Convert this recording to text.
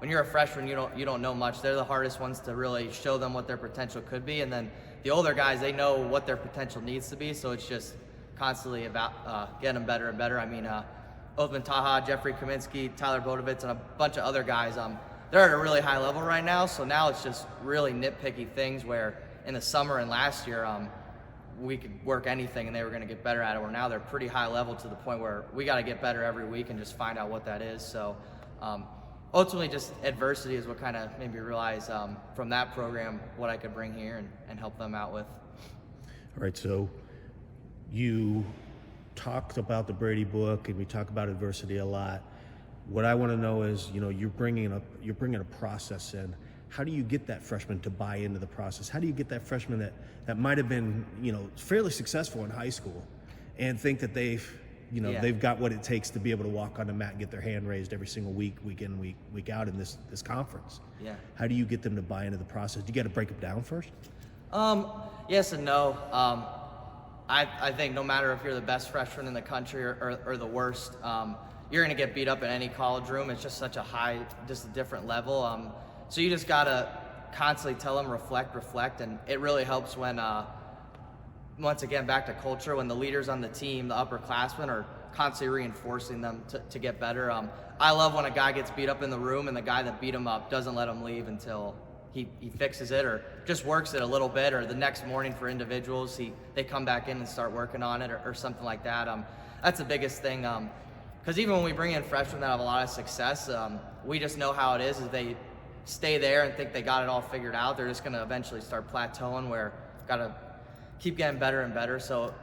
when you're a freshman, you don't know much. They're the hardest ones to really show them what their potential could be, and then the older guys, they know what their potential needs to be. So it's just constantly about getting them better and better. I mean, Othman Taha, Jeffrey Kaminsky, Tyler Bodovitz, and a bunch of other guys. They're at a really high level right now. So now it's just really nitpicky things where in the summer and last year, we could work anything and they were going to get better at it. Where now they're pretty high level to the point where we got to get better every week and just find out what that is. So ultimately, just adversity is what kind of made me realize from that program what I could bring here and help them out with. All right, so you talked about the Brady book and we talk about adversity a lot. What I want to know is, you're bringing a process in. How do you get that freshman to buy into the process? How do you get that freshman that might have been, fairly successful in high school and think that they've got what it takes to be able to walk on the mat and get their hand raised every single week in, week out in this conference? Yeah. How do you get them to buy into the process? Do you got to break them down first? Yes and no. I think no matter if you're the best freshman in the country or the worst, you're going to get beat up in any college room. It's just such a different level. So you just got to constantly tell them, reflect, and it really helps when, once again, back to culture, when the leaders on the team, the upperclassmen, are constantly reinforcing them to get better. I love when a guy gets beat up in the room and the guy that beat him up doesn't let him leave until he fixes it or just works it a little bit, or the next morning for individuals, they come back in and start working on it or something like that. That's the biggest thing. Because even when we bring in freshmen that have a lot of success, we just know how it is they stay there and think they got it all figured out. They're just going to eventually start plateauing where got to keep getting better and better. So